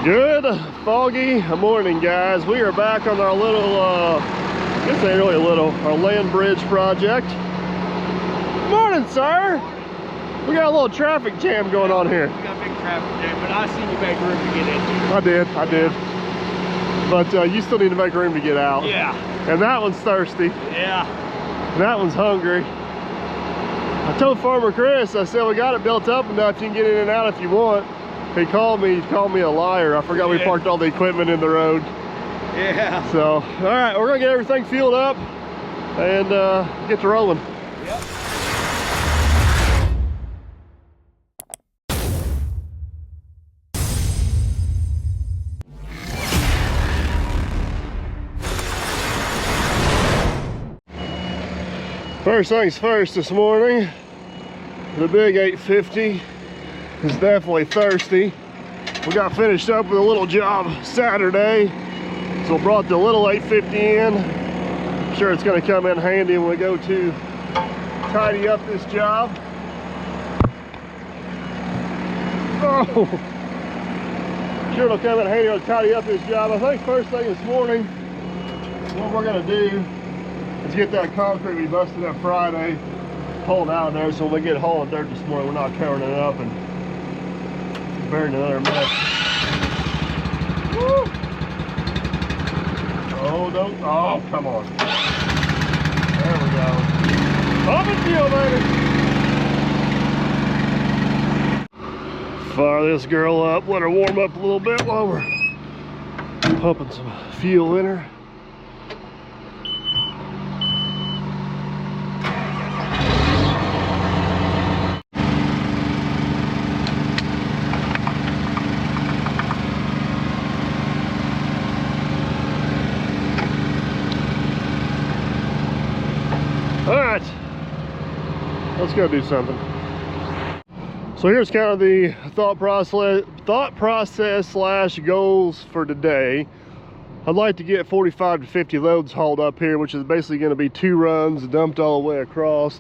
Good foggy morning, guys. We are back on our little, I guess ain't really little, our land bridge project. Morning, sir. We got a little traffic jam going on here. We got a big traffic jam, but I seen you make room to get into. I did. But you still need to make room to get out. Yeah. And that one's thirsty. Yeah. And that one's hungry. I told Farmer Chris, I said, we got it built up enough, you can get in and out if you want. He called me a liar. I forgot we parked all the equipment in the road. Yeah. So, all right, we're gonna get everything fueled up and get to rolling. Yep. First things first this morning, the big 850 is definitely thirsty. We got finished up with a little job Saturday, so we brought the little 850 in. I'm sure it's going to come in handy when we go to tidy up this job. Oh, sure it'll come in handy to tidy up this job. I think first thing this morning, what we're going to do is get that concrete we busted up Friday pulled out of there, so when we get hauling dirt this morning, we're not covering it up and burying another mess. Woo! Oh, don't, oh, come on. There we go. Pump and fuel, baby. Fire this girl up, let her warm up a little bit while we're pumping some fuel in her. All right, let's go do something. So here's kind of the thought process slash goals for today. I'd like to get 45 to 50 loads hauled up here, which is basically going to be 2 runs dumped all the way across,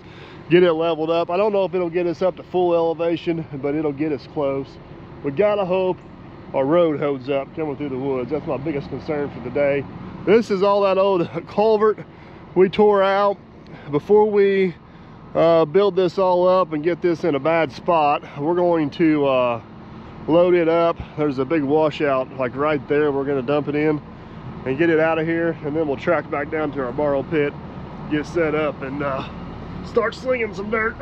get it leveled up. I don't know if it'll get us up to full elevation, but it'll get us close. We gotta hope our road holds up coming through the woods. That's my biggest concern for today. This is all that old culvert we tore out before we build this all up and get this in a bad spot. We're going to load it up. There's a big washout like right there. We're going to dump it in and get it out of here, and then we'll track back down to our borrow pit, get set up, and start slinging some dirt.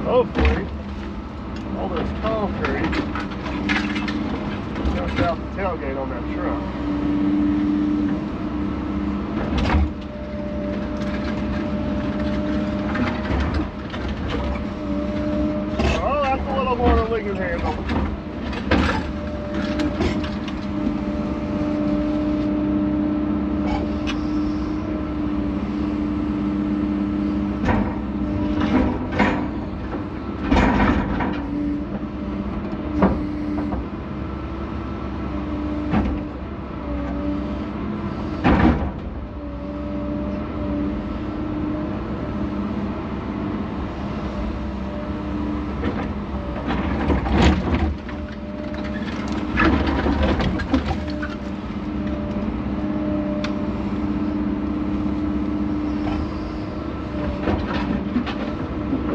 Hopefully all this concrete comes out the tailgate on that truck. More than we can handle.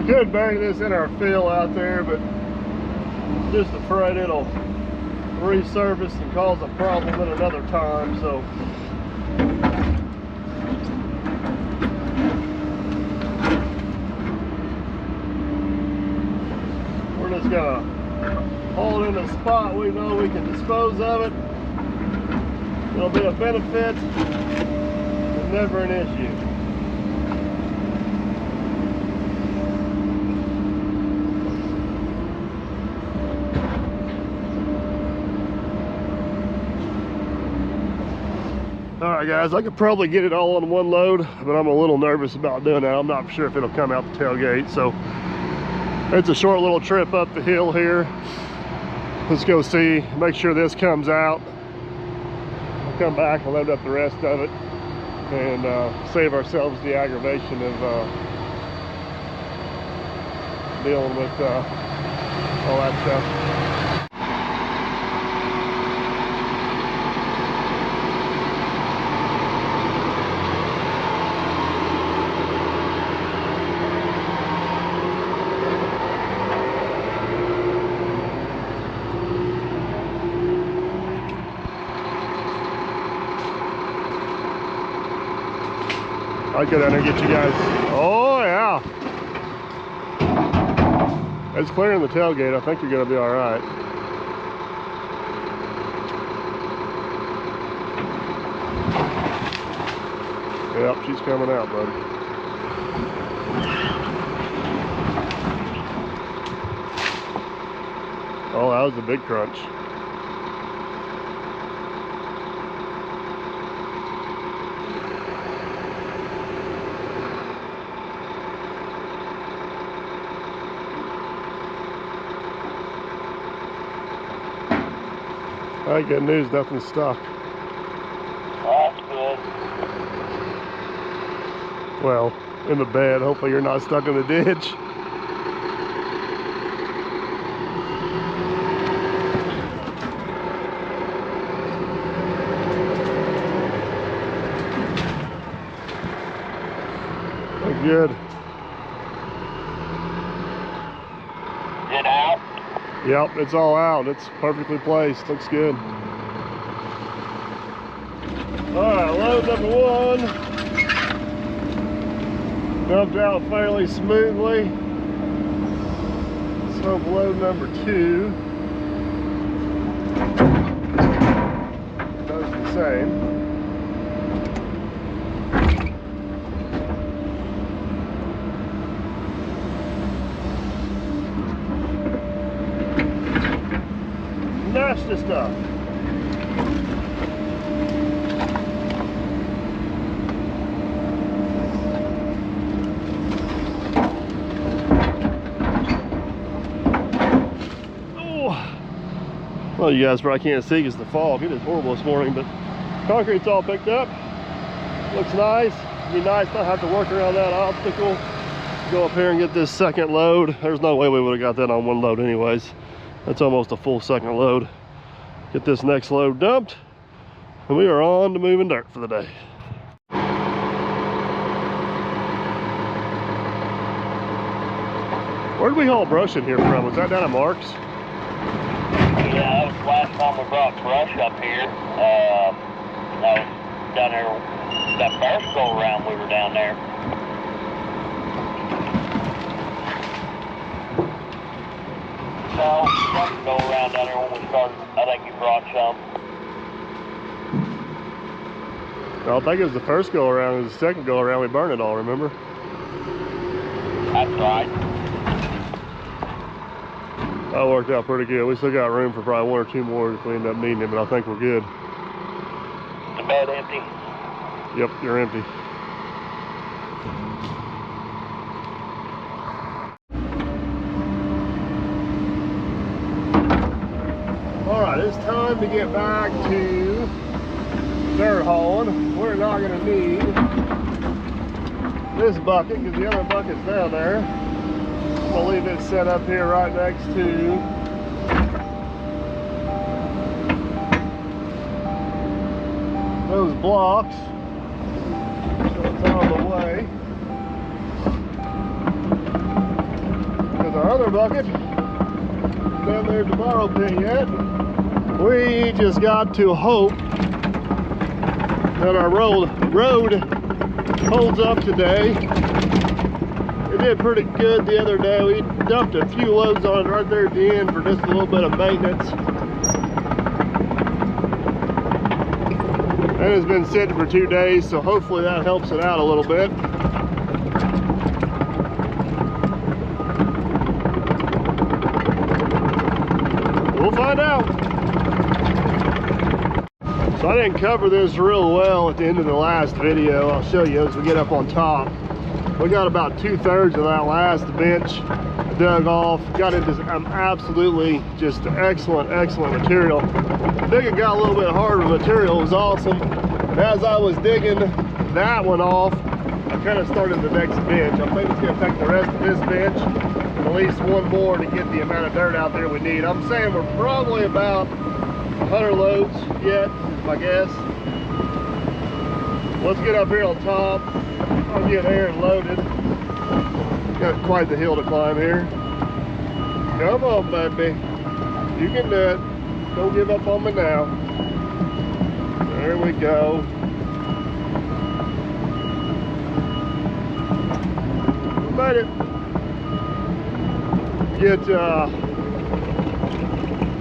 Could bury this in our fill out there, but just afraid it'll resurface and cause a problem at another time. So we're just gonna hold it in a spot we know we can dispose of it. It'll be a benefit and never an issue. All right, guys, I could probably get it all on one load, but I'm a little nervous about doing that. I'm not sure if it'll come out the tailgate. So it's a short little trip up the hill here. Let's go see, make sure this comes out. I'll come back and load up the rest of it and save ourselves the aggravation of dealing with all that stuff. I'll go down there and get you guys. Oh yeah. It's clearing the tailgate. I think you're gonna be all right. Yep, she's coming out, bud. Oh, that was a big crunch. All right, good news, nothing's stuck. That's good. Well, in the bed. Hopefully you're not stuck in the ditch. Good. Is it out? Yep, it's all out. It's perfectly placed. Looks good. Alright, load number one. Dumped out fairly smoothly. Let's hope load number two does the same. Nasty stuff. Well, you guys probably can't see because the fog. It is horrible this morning, but concrete's all picked up. Looks nice. It'd be nice not have to work around that obstacle. Go up here and get this second load. There's no way we would have got that on one load anyways. That's almost a full second load. Get this next load dumped, and we are on to moving dirt for the day. Where did we haul brush in here from? Was that down at Mark's? Yeah, that was the last time we brought brush up here. That was down there, that first go around we were down there. No, second go around down there when we started, I think you brought some. I don't think it was the first go around. It was the second go around. We burned it all, remember? That's right. That worked out pretty good. We still got room for probably one or two more if we end up needing it, but I think we're good. The bed empty. Yep, you're empty. All right, it's time to get back to dirt hauling. We're not gonna need this bucket because the other bucket's down there. I'll leave it set up here right next to those blocks, so it's on the way. Because our other bucket down there at the borrow pit yet. We just got to hope that our road holds up today. It did pretty good the other day. We dumped a few loads on it right there at the end for just a little bit of maintenance. And it's been sitting for 2 days, so hopefully that helps it out a little bit. We'll find out. So I didn't cover this real well at the end of the last video. I'll show you as we get up on top. We got about 2/3 of that last bench dug off. Got into some absolutely just excellent material. I think it got a little bit harder material. It was awesome. And as I was digging that one off, I kind of started the next bench. I think it's going to take the rest of this bench and at least one more to get the amount of dirt out there we need. I'm saying we're probably about 100 loads yet, is my guess. Let's get up here on top. I'll get Aaron loaded. Got quite the hill to climb here. Come on, baby. You can do it. Don't give up on me now. There we go. made it. Get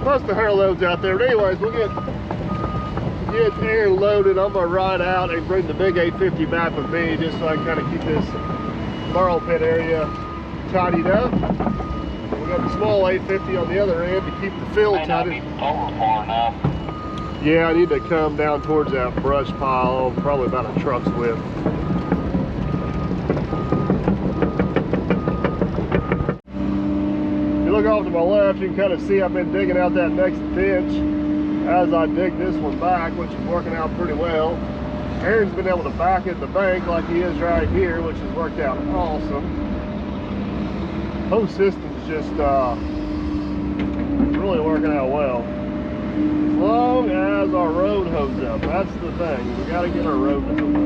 most of the hair loads out there. But anyways, we'll get air loaded. I'm gonna ride out and bring the big 850 back with me just so I can kind of keep this borrow pit area tidied up. We got the small 850 on the other end to keep the fill tidy. Yeah, I need to come down towards that brush pile, probably about a truck's width. If you look off to my left, you can kind of see I've been digging out that next ditch as I dig this one back, which is working out pretty well. Aaron's been able to back it the bank like he is right here, which has worked out awesome. Whole system's just really working out well. As long as our road holds up, that's the thing. We got to get our road to hold up.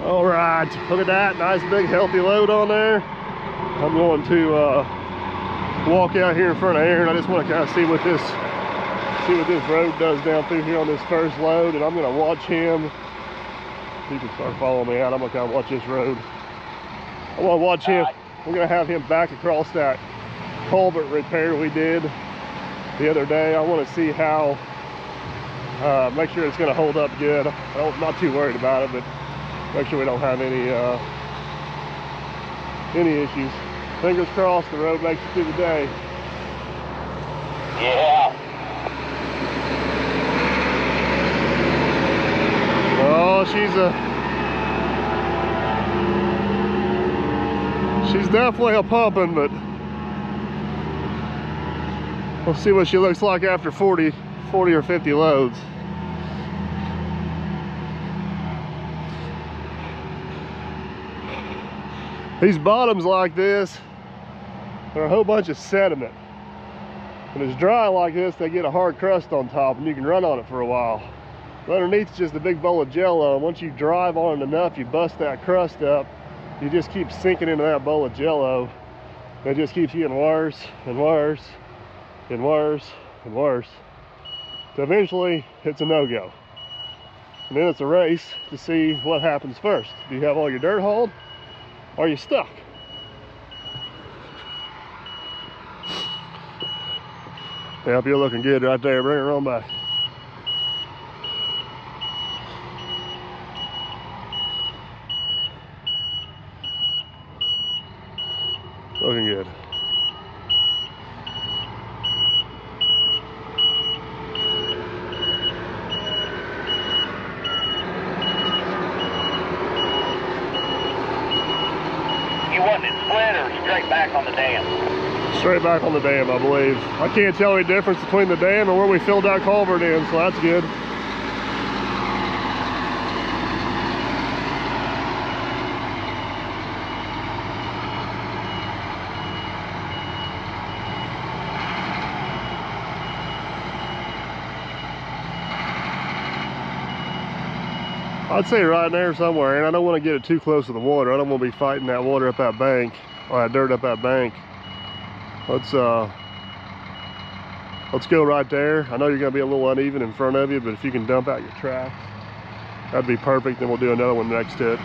All right, look at that, nice big healthy load on there. I'm going to walk out here in front of Aaron. I just want to kind of see what this road does down through here on this first load, and I'm going to watch him. He can start following me out. I'm going to kind of watch this road. I want to watch him. We're going to have him back across that culvert repair we did the other day. I want to see how, make sure it's going to hold up good. I'm not too worried about it, but make sure we don't have any issues. Fingers crossed the road makes it through the day. Yeah. Oh, she's definitely a pumping, but we'll see what she looks like after 40 or 50 loads. These bottoms like this, they're a whole bunch of sediment. When it's dry like this, they get a hard crust on top and you can run on it for a while. But underneath is just a big bowl of jello, and once you drive on it enough, you bust that crust up, you just keep sinking into that bowl of jello. It just keeps getting worse and worse and worse and worse. So eventually, it's a no-go. And then it's a race to see what happens first. Do you have all your dirt hauled? Or are you stuck? Yep, you're looking good right there. Bring her on back. Looking good. You want it split or straight back on the dam? Straight back on the dam, I believe. I can't tell any difference between the dam and where we filled that culvert in, so that's good. I'd say right there somewhere, and I don't want to get it too close to the water. I don't want to be fighting that water up that bank, or that dirt up that bank. Let's go right there. I know you're going to be a little uneven in front of you, but if you can dump out your tracks, that'd be perfect. Then we'll do another one next to it.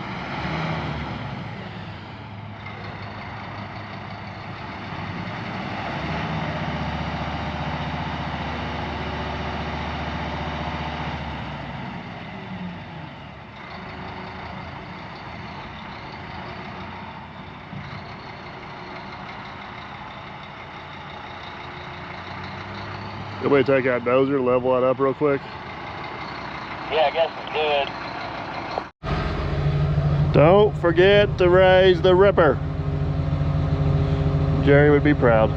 You want me to take that dozer, level that up real quick? Yeah, I guess it's good. Don't forget to raise the ripper. Jerry would be proud.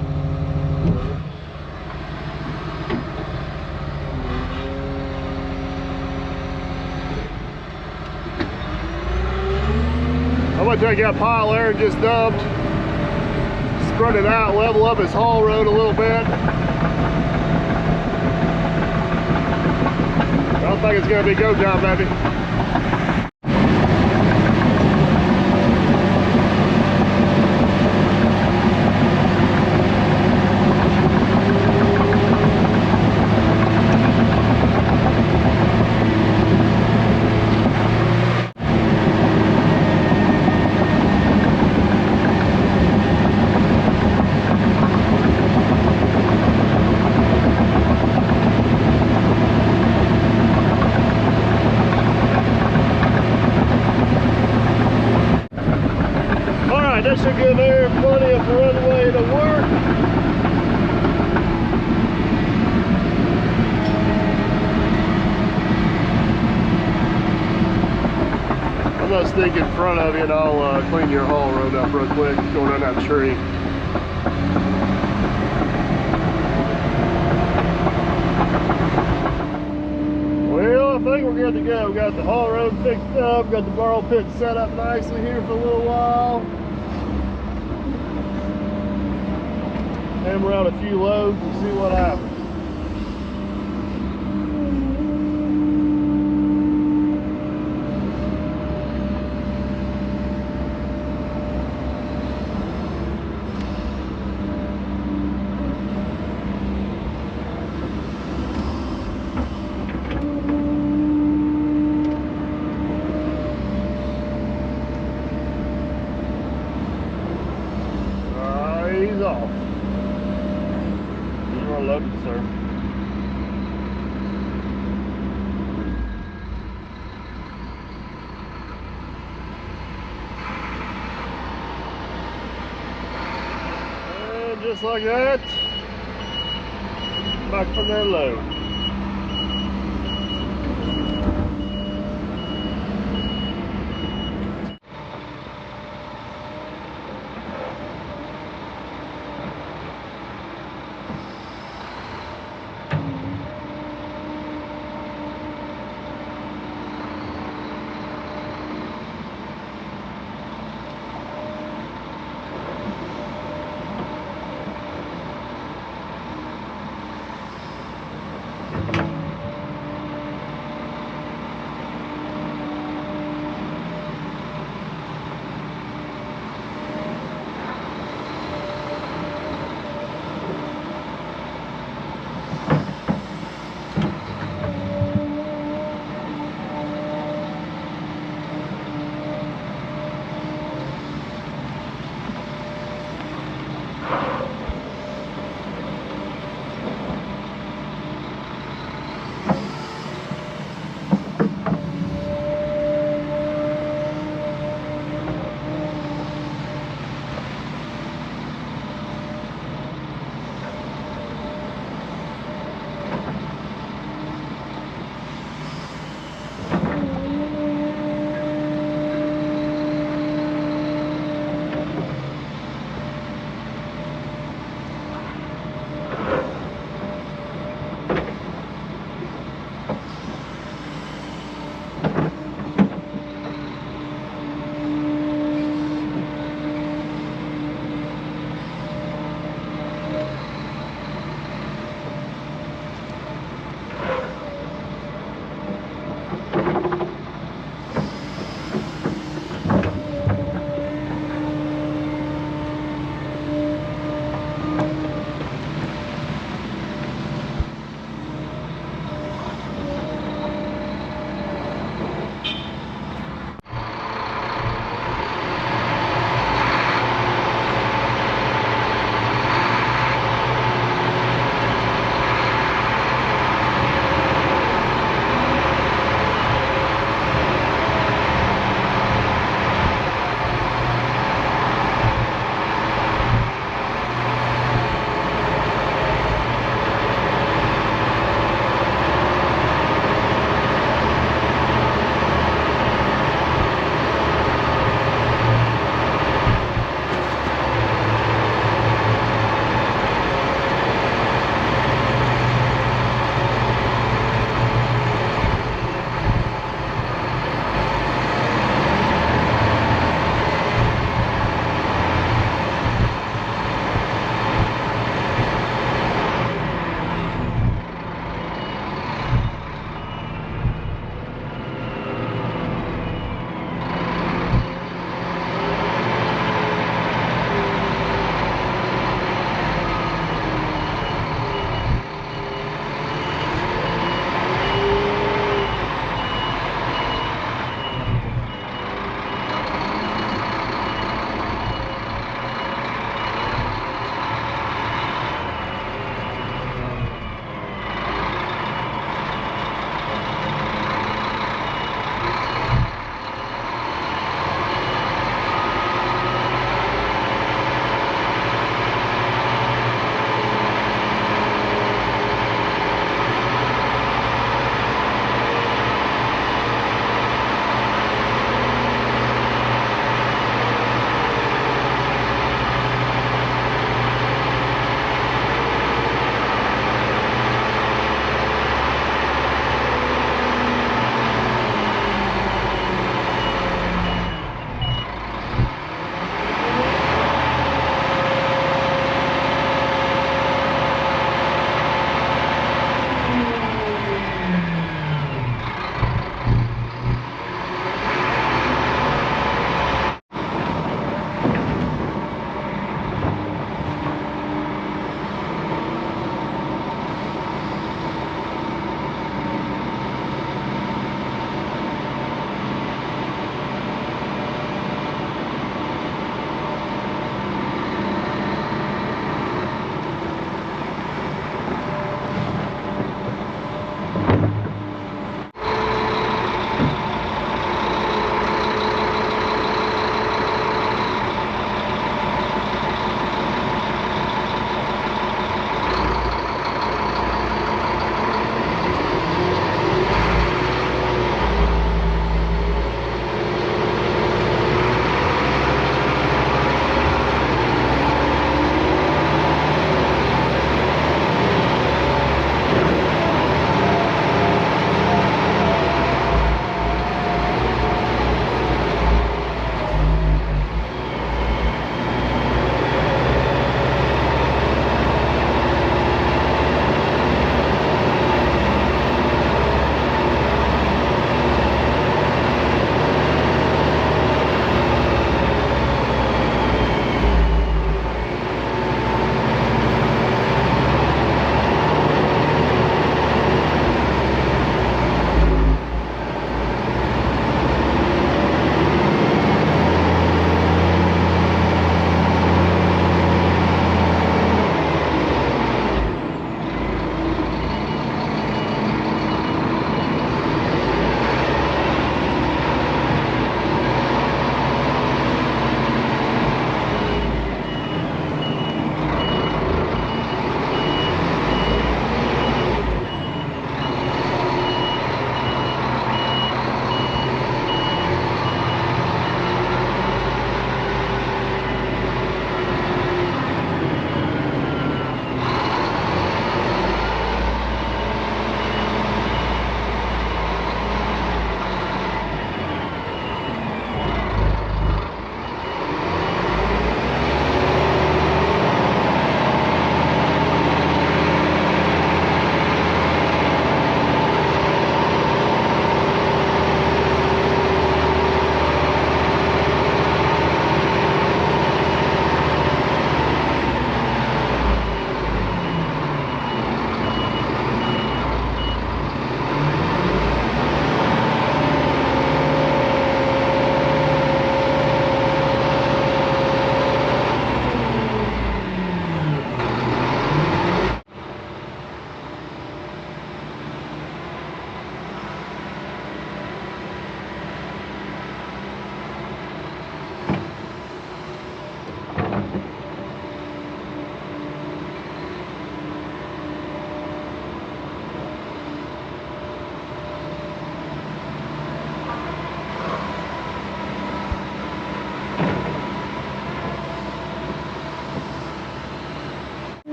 I'm gonna take that pile there and just dumped, spread it out, level up his haul road a little bit. I don't think it's gonna be go time, baby. that should give air plenty of runway to work. I'm gonna sneak in front of you and I'll clean your haul road up real quick, going on that tree. Well, I think we're good to go. We got the haul road fixed up, got the borrow pit set up nicely here for a little while. Hammer out a few loads and see what happens. He's off. You are loaded, sir. And just like that, back from their load.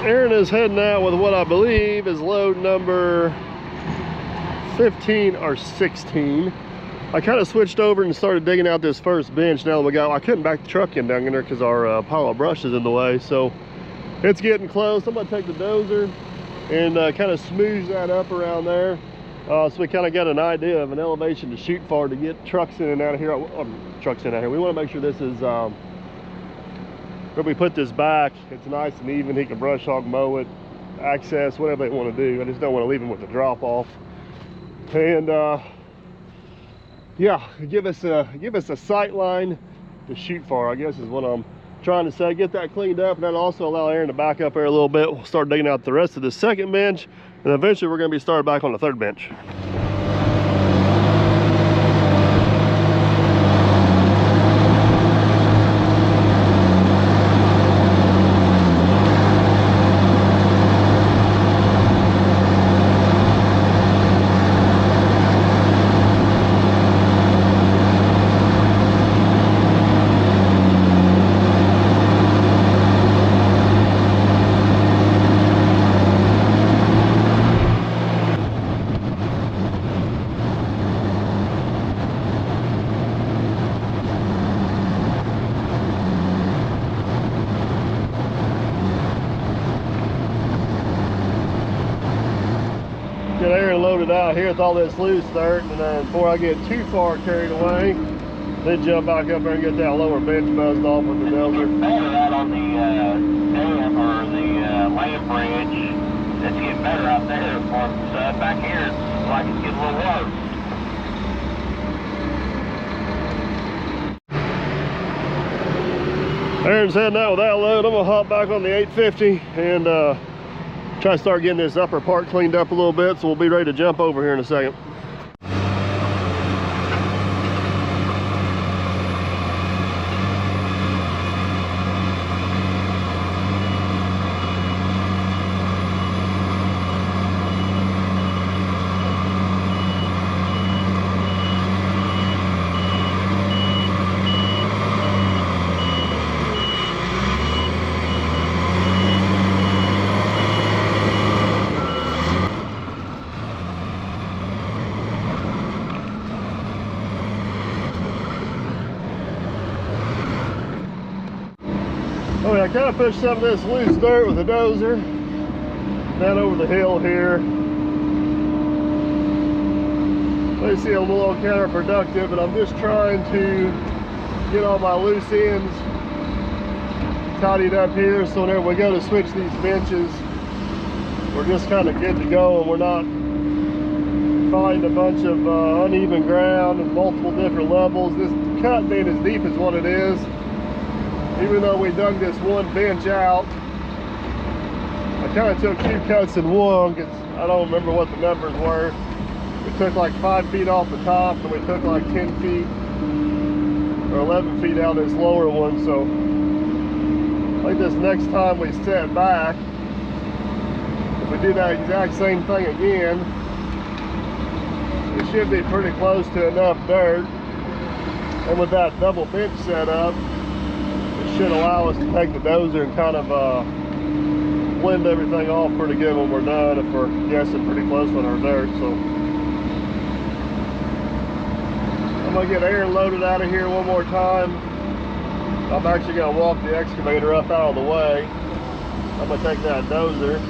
Aaron is heading out with what I believe is load number 15 or 16. I kind of switched over and started digging out this first bench. Now that I couldn't back the truck in down there because our pile of brush is in the way. So it's getting close. I'm gonna take the dozer and kind of smooth that up around there. So we kind of got an idea of an elevation to shoot for to get trucks in and out of here. Trucks in and out of here. We want to make sure this is, when we put this back, it's nice and even. He can brush hog, mow it, access, whatever they want to do. I just don't want to leave him with a drop off. And yeah, give us a sight line to shoot for, I guess is what I'm trying to say. Get that cleaned up, and that'll also allow Aaron to back up there a little bit. We'll start digging out the rest of the second bench, and eventually we're going to be started back on the third bench. Get Aaron loaded out here with all this loose dirt, and then before I get too far carried away, then jump back up there and get that lower bench buzzed off with the dozer. Better out on the dam or the land bridge. It's getting better out there. Back here, it's like it's getting a little worse. Aaron's heading out with that load. I'm gonna hop back on the 850 and try to start getting this upper part cleaned up a little bit, so we'll be ready to jump over here in a second. Okay, I kind of pushed some of this loose dirt with a dozer down over the hill here. They see I'm a little counterproductive, but I'm just trying to get all my loose ends tidied up here, so whenever we go to switch these benches, we're just kind of good to go, and we're not finding a bunch of uneven ground and multiple different levels. This cut being as deep as what it is, even though we dug this one bench out, I kind of took 2 cuts in one, because I don't remember what the numbers were. We took like 5 feet off the top, and we took like 10 feet or 11 feet out this lower one. So I think this next time we set back, if we do that exact same thing again, it should be pretty close to enough dirt. And with that double bench set up, should allow us to take the dozer and kind of blend everything off pretty good when we're done, if we're guessing pretty close on our dirt. So I'm gonna get Aaron loaded out of here one more time. I'm actually gonna walk the excavator up out of the way. I'm gonna take that dozer,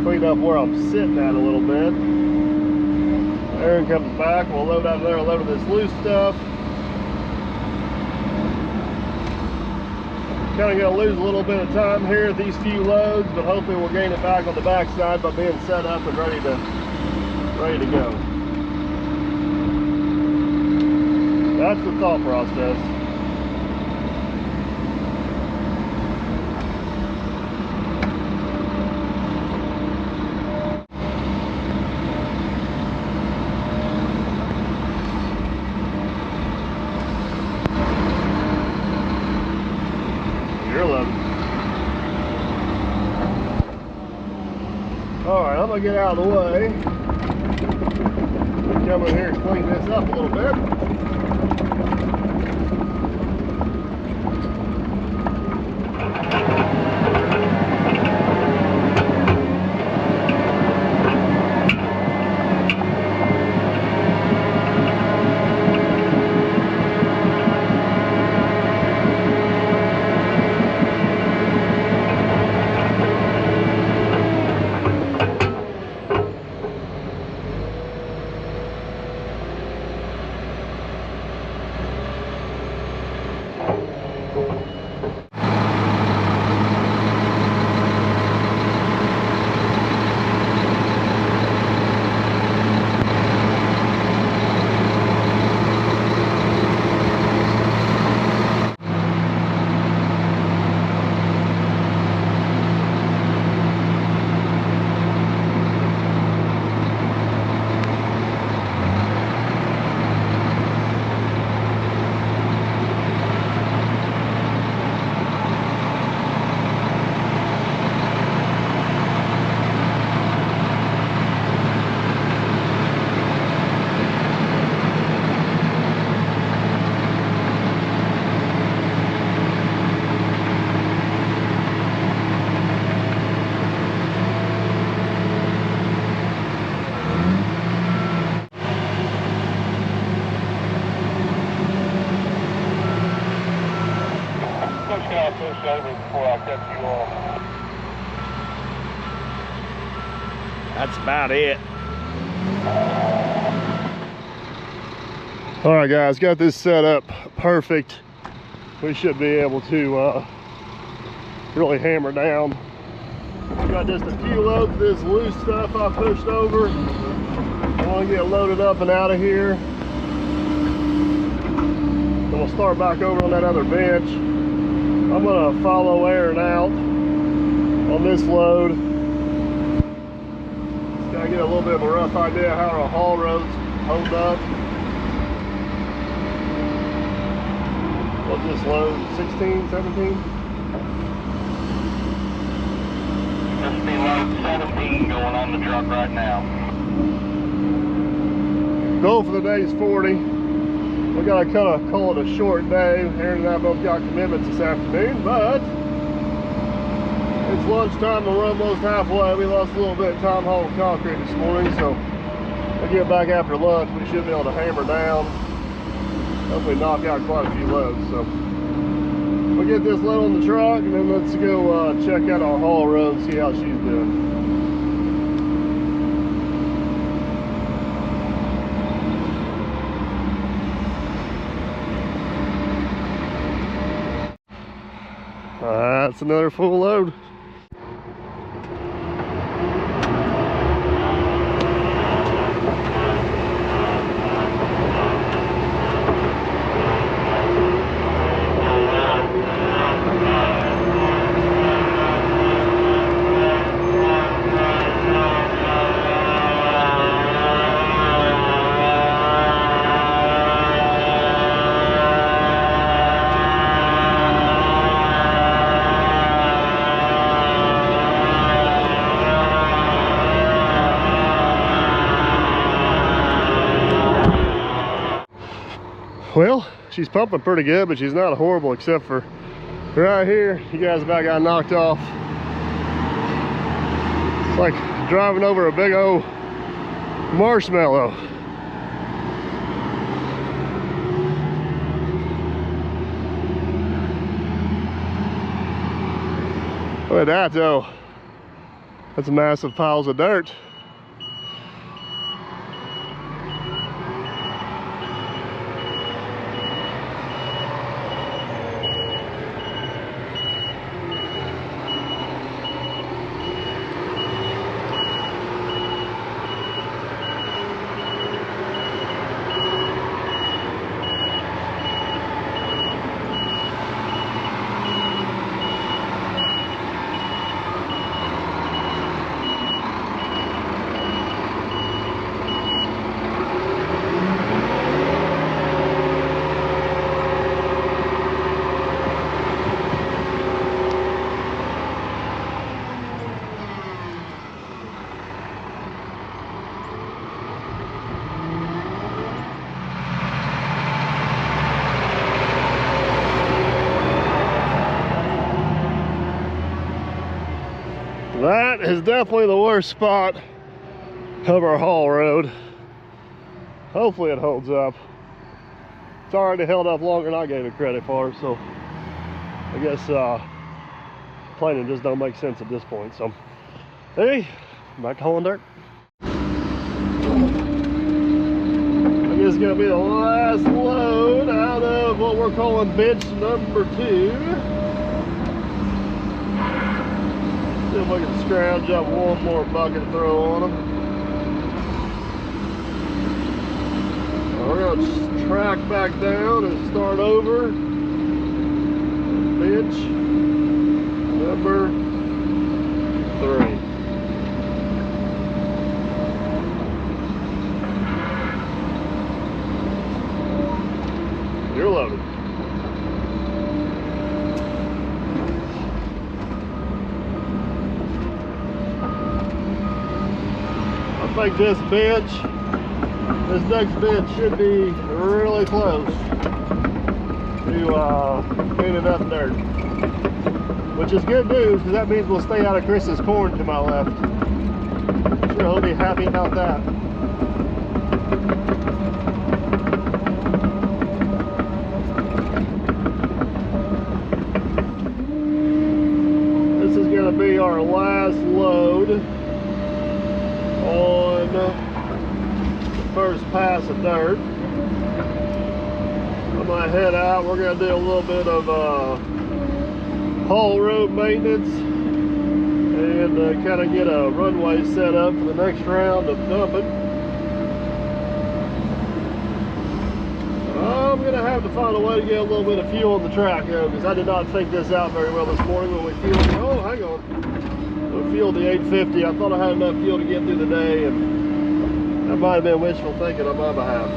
clean up where I'm sitting at a little bit. Aaron comes back, we'll load out of there a load of this loose stuff. Kind of gonna lose a little bit of time here at these few loads, but hopefully we'll gain it back on the backside by being set up and ready to go. That's the thought process. Alright, I'm gonna get out of the way. Come in here and clean this up a little bit. That's about it. All right, guys, got this set up perfect. We should be able to really hammer down. Got just a few loads of this loose stuff I pushed over. I want to get loaded up and out of here. Then we'll start back over on that other bench. I'm gonna follow Aaron out on this load. Just gotta get a little bit of a rough idea how our haul roads hold up. What's this load? 16, 17? Must be load 17 going on the truck right now. Goal for the day is 40. We gotta call it a short day. Aaron and I both got commitments this afternoon, but it's lunchtime and we're almost halfway. We lost a little bit of time hauling concrete this morning, so we'll get back after lunch. We should be able to hammer down. Hopefully knock out quite a few loads. So we'll get this load on the truck and then let's go check out our haul road and see how she's doing. That's another full load. Well, she's pumping pretty good, but she's not horrible except for right here. You guys about got knocked off. It's like driving over a big old marshmallow. Look at that though. That's massive piles of dirt. That is definitely the worst spot of our haul road. Hopefully it holds up. It's already held up longer than I gave it credit for, so I guess planing just don't make sense at this point. So hey, back to hauling dirt. I guess it's gonna be the last load out of what we're calling bench number 2. See if we can scrounge up one more bucket to throw on them. We're going to track back down and start over. Bench number 3. You're loaded. I think this next bench should be really close to cleaning up dirt, which is good news because that means we'll stay out of Chris's corn to my left. I'm sure he'll be happy about that. This is going to be our last load. the first pass of dirt. I'm gonna head out. We're gonna do a little bit of haul road maintenance and kind of get a runway set up for the next round of dumping. I'm gonna have to find a way to get a little bit of fuel on the track, though, because I did not think this out very well this morning when we fueled. Oh, hang on. We fueled the 850. I thought I had enough fuel to get through the day, and that might have been wishful thinking on my behalf.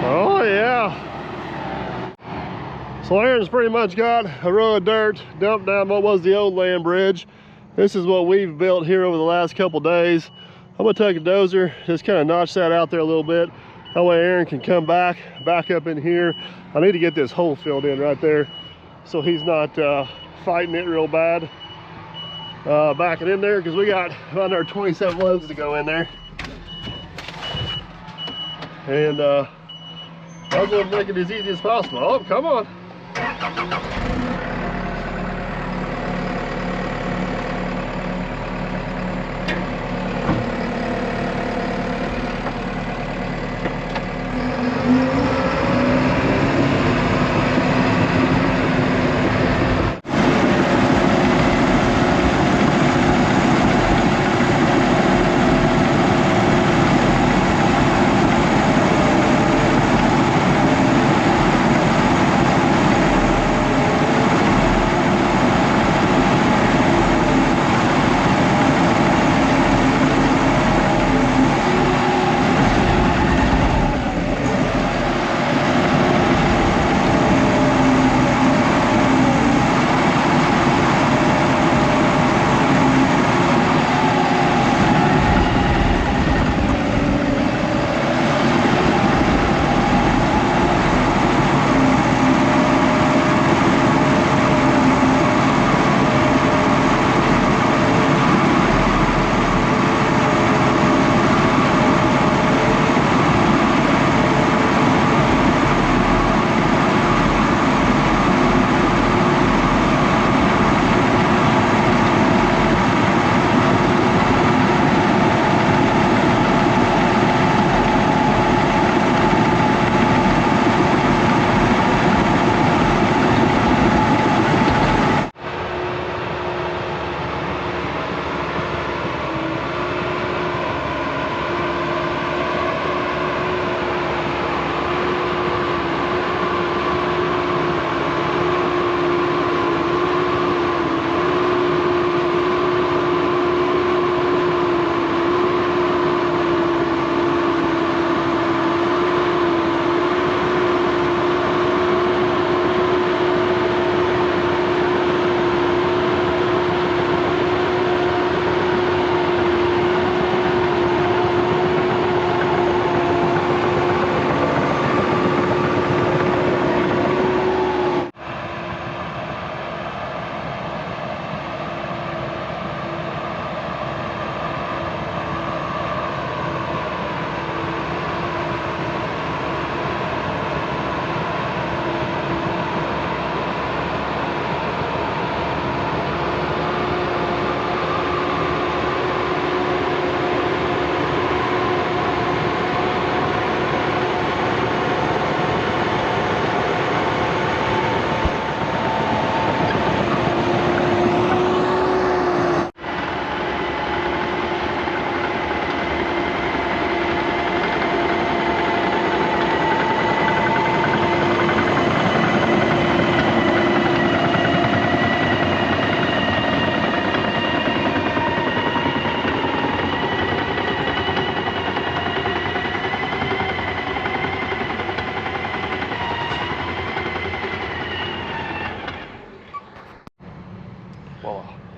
Oh yeah. So Aaron's pretty much got a row of dirt dumped down what was the old land bridge. This is what we've built here over the last couple days. I'm gonna take a dozer, just kind of notch that out there a little bit. That way Aaron can come back up in here. I need to get this hole filled in right there so he's not fighting it real bad. Backing in there, because we got another 27 loads to go in there. And I was going to make it as easy as possible. Oh, come on.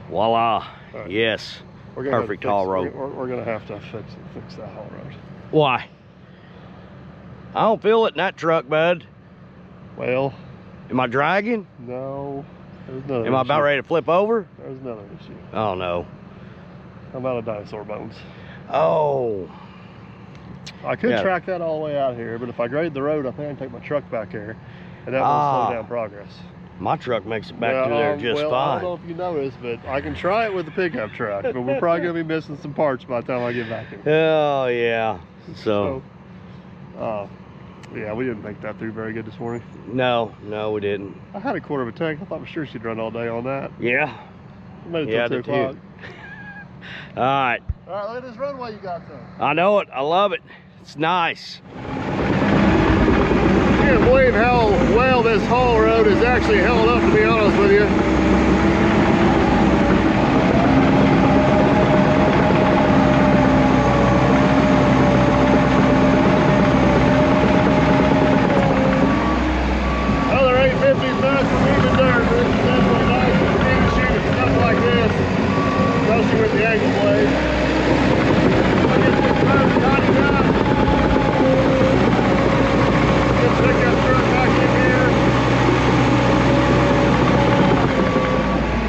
Voila. Right. Yes. Perfect haul road. We're gonna have to fix that haul road. Why? I don't feel it in that truck, bud. Well, am I dragging? no. Am I about ready to flip over? There's another issue. Oh no. I'm out of dinosaur bones. Oh. I could track that all the way out here, but if I grade the road, I think I can take my truck back here, and that will slow down progress. My truck makes it back through there just fine. I don't know if you noticed, but I can try it with the pickup truck, but we're probably going to be missing some parts by the time I get back here. Oh, yeah. So yeah, we didn't make that through very good this morning. No, we didn't. I had a quarter of a tank. I thought for sure she'd run all day on that. Yeah. I made it till 2 o'clock. All right. All right, look at this runway you got there. I know it. I love it. It's nice. I can't believe how well this haul road is actually held up, to be honest with you. Other 850s nice for me to dirt, but it's definitely nice for me to shoot at stuff like this, especially with the angle blade. I get this road tightened up. Pick up truck back in here.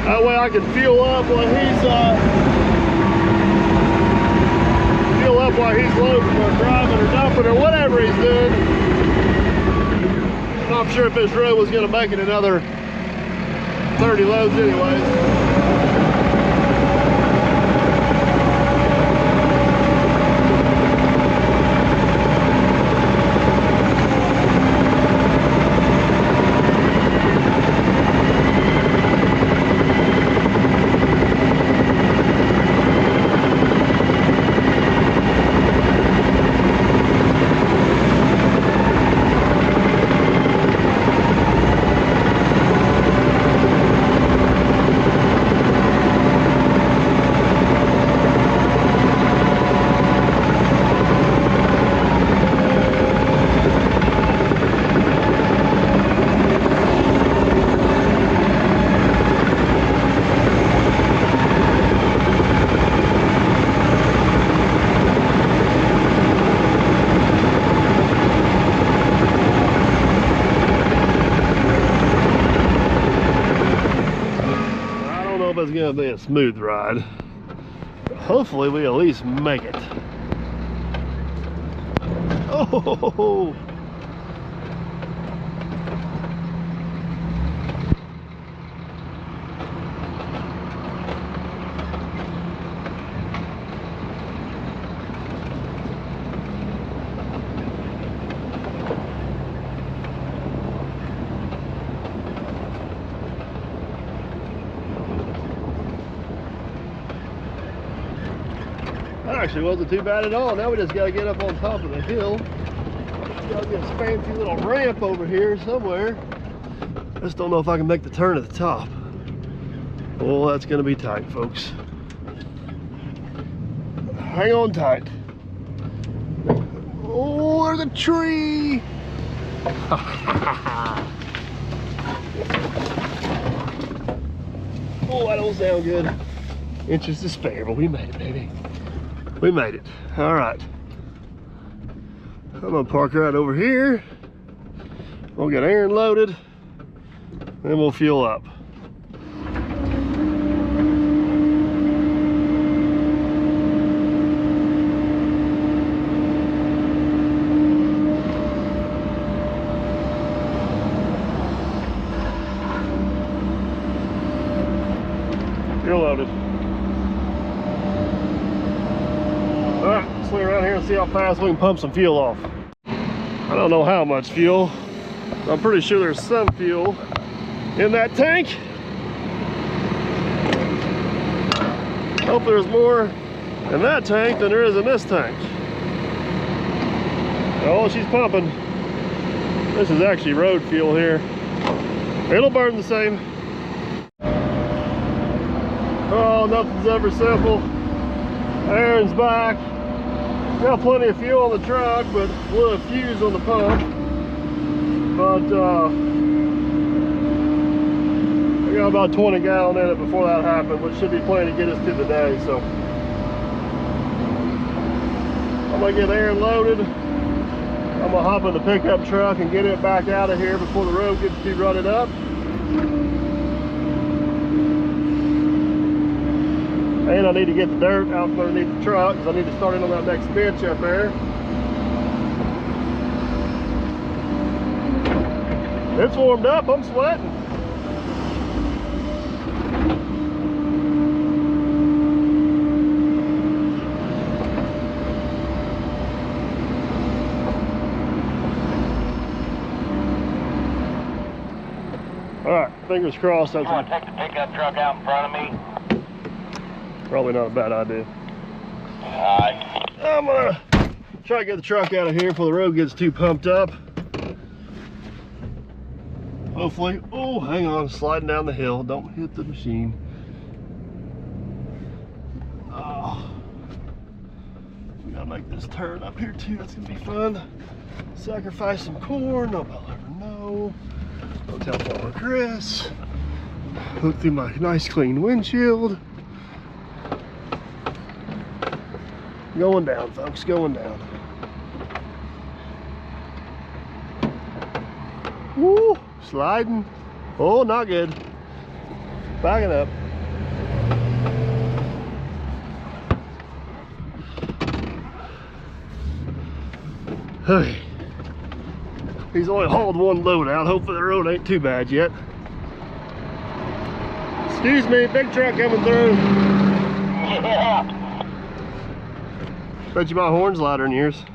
That way I can fuel up while he's loading or driving or dumping or whatever he's doing. I'm not sure if this road was going to make it another 30 loads anyways. It's gonna be a smooth ride. Hopefully we at least make it. Oh, that actually wasn't too bad at all. Now we just gotta get up on top of the hill. Gotta get a fancy little ramp over here somewhere. Just don't know if I can make the turn at the top. Oh, that's gonna be tight, folks. Hang on tight. Oh, there's a tree. Oh, that don't sound good. Inches to spare, but we made it, baby. We made it. All right. I'm gonna park right over here. We'll get Aaron loaded, then we'll fuel up. You're loaded. All right, let's swing around here and see how fast we can pump some fuel off. I don't know how much fuel. I'm pretty sure there's some fuel in that tank. Hope there's more in that tank than there is in this tank. Oh, she's pumping. This is actually road fuel here. It'll burn the same. Oh, nothing's ever simple. Aaron's back. Got plenty of fuel on the truck, but a little fuse on the pump. But I got about 20 gallon in it before that happened, which should be plenty to get us through the day. So I'm gonna get Aaron loaded. I'm gonna hop in the pickup truck and get it back out of here before the road gets too rutted up. I need to get the dirt out from underneath the truck because I need to start in on that next bench up there. It's warmed up, I'm sweating. All right, fingers crossed. You want to take the pickup truck out in front of me? Probably not a bad idea. Alright. I'm gonna try to get the truck out of here before the road gets too pumped up. Hopefully, oh, hang on, sliding down the hill. Don't hit the machine. Oh, we gotta make this turn up here too. That's gonna be fun. Sacrifice some corn. Nobody will ever know. Don't tell Farmer Chris. Look through my nice clean windshield. Going down, folks, going down. Woo, sliding. Oh, not good. Backing up. Okay. He's only hauled one load out. Hopefully the road ain't too bad yet. Excuse me, big truck coming through. Yeah. Bet you my horn's louder than yours.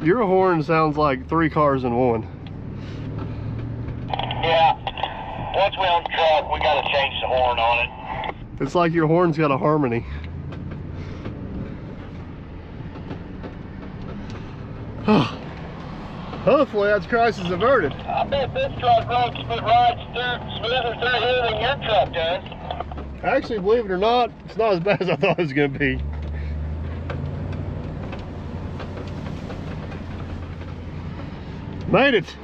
Your horn sounds like 3 cars in one. Yeah. Once we own the truck, we gotta change the horn on it. It's like your horn's got a harmony. Hopefully that's crisis averted. I bet this truck runs smoother through here than your truck does. Actually, believe it or not, it's not as bad as I thought it was going to be. Made it.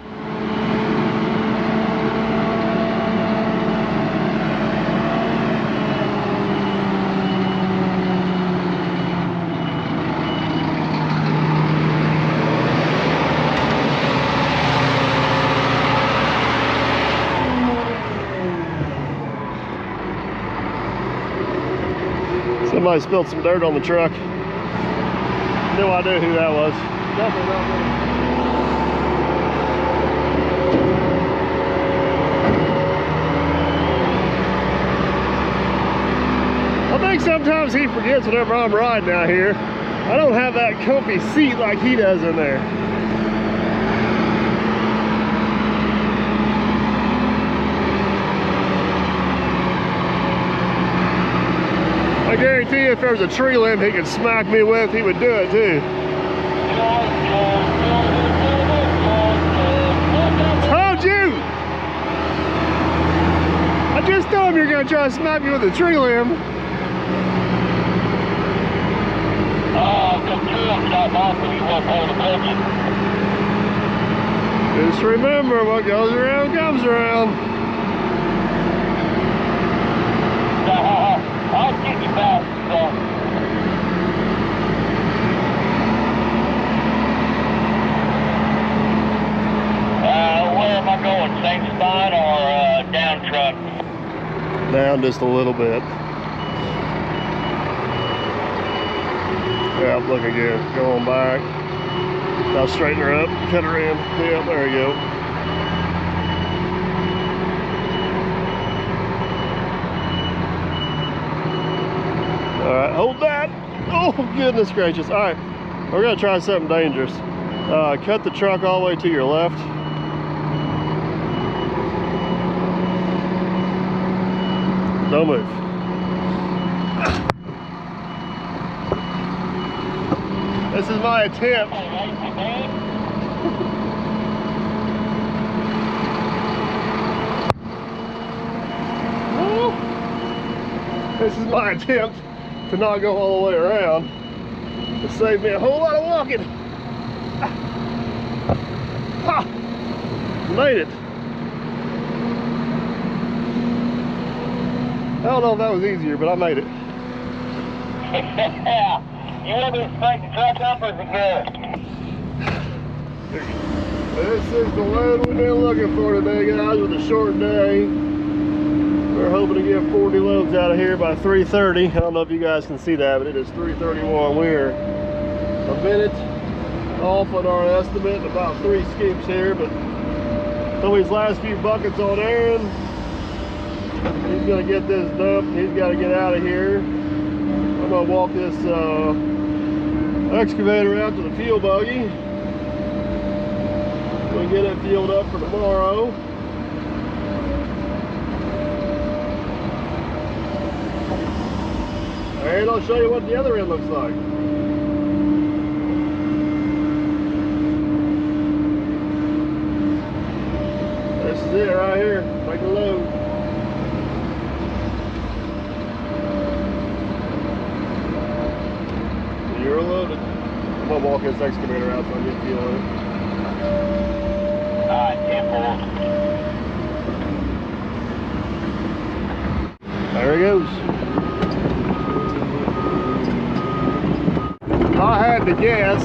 Somebody spilled some dirt on the truck. No idea who that was. Definitely not me. I think sometimes he forgets whenever I'm riding out here. I don't have that comfy seat like he does in there. I guarantee you if there was a tree limb he could smack me with, he would do it too. Told you! I just told him you're gonna try to smack me with a tree limb. Just remember, what goes around comes around. I'll get you back. Where am I going? Same spot or down truck? Down just a little bit. Yeah, looking good. Going back. Now straighten her up, cut her in. Yeah, there you go. All right, hold that. Oh, goodness gracious. All right, we're gonna try something dangerous. Cut the truck all the way to your left. Don't move. This is my attempt. This is my attempt to not go all the way around. It saved me a whole lot of walking. Ha! Made it. I don't know if that was easier, but I made it. You want me to spike the truck up or is it good? This is the load we've been looking for today, guys, with a short day. We're hoping to get 40 loads out of here by 3:30. I don't know if you guys can see that, but it is 3:31. We're a minute off on our estimate, about 3 scoops here, but so these last few buckets on Aaron. He's gonna get this dumped. He's got to get out of here. I'm gonna walk this excavator out to the fuel buggy. We'll get it fueled up for tomorrow. And I'll show you what the other end looks like. This is it right here. Take a load. You're loaded. I'm gonna walk this excavator out so I can get fuel in it. Alright, 10-4. There he goes. If I had to guess,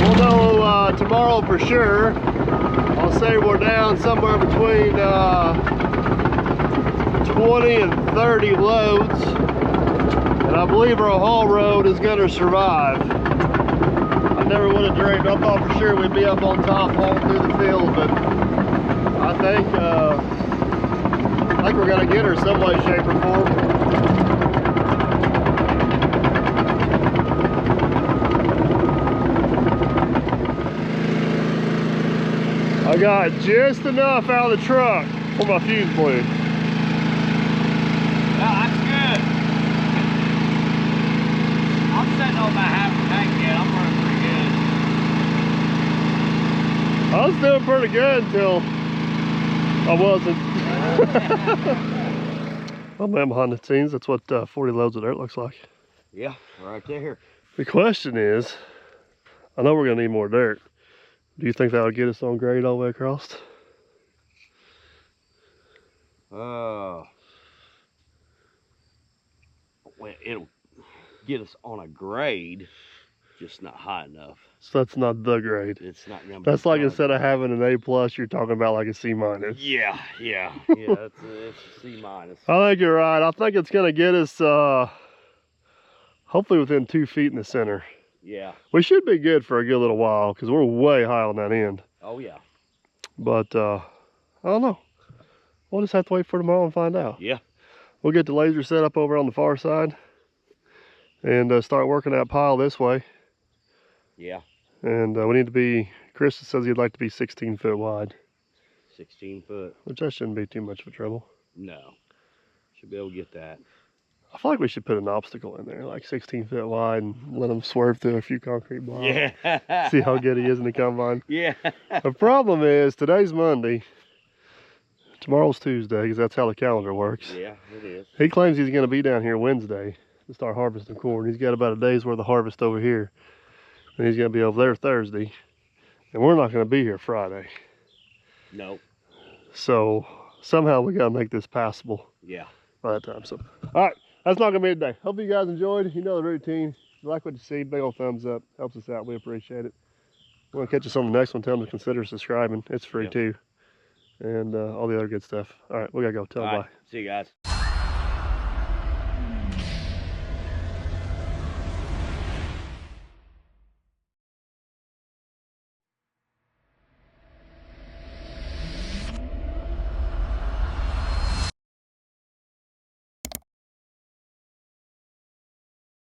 we'll know tomorrow for sure. I'll say we're down somewhere between 20 and 30 loads. And I believe our haul road is going to survive. I never would have dreamed. I thought for sure we'd be up on top hauling through the field, but I think we're going to get her some way, shape, or form. I got just enough out of the truck for my fuse blew. Yeah, that's good. I'm sitting on about half a tank yet. I'm running pretty good. I was doing pretty good until I wasn't. I'm behind the scenes. That's what 40 loads of dirt looks like. Yeah, right there. The question is, I know we're gonna need more dirt. Do you think that would get us on grade all the way across? Well, it'll get us on a grade, just not high enough. So that's not the grade. It's not gonna be. That's like instead of having an A+, you're talking about like a C-. Yeah. It's a C-. I think you're right. I think it's gonna get us hopefully within 2 feet in the center. Yeah. We should be good for a good little while because we're way high on that end. Oh yeah. But I don't know. We'll just have to wait for tomorrow and find out. Yeah. We'll get the laser set up over on the far side and start working that pile this way. Yeah. And we need to be, Chris says he'd like to be 16 foot wide. 16 foot. Which that shouldn't be too much of a trouble. No. Should be able to get that. I feel like we should put an obstacle in there, like 16 foot wide, and let him swerve through a few concrete blocks. Yeah. See how good he is in the combine. Yeah. The problem is, today's Monday. Tomorrow's Tuesday, because that's how the calendar works. Yeah, it is. He claims he's going to be down here Wednesday to start harvesting corn. He's got about a day's worth of harvest over here. And he's going to be over there Thursday. And we're not going to be here Friday. Nope. So somehow we got to make this passable. Yeah. By that time. So, all right. That's not going to be today. Hope you guys enjoyed. You know the routine. If you like what you see, big old thumbs up. Helps us out. We appreciate it. We're going to catch us on the next one. Tell them to consider subscribing. It's free too. And all the other good stuff. All right. We got to go. Tell them bye. See you guys.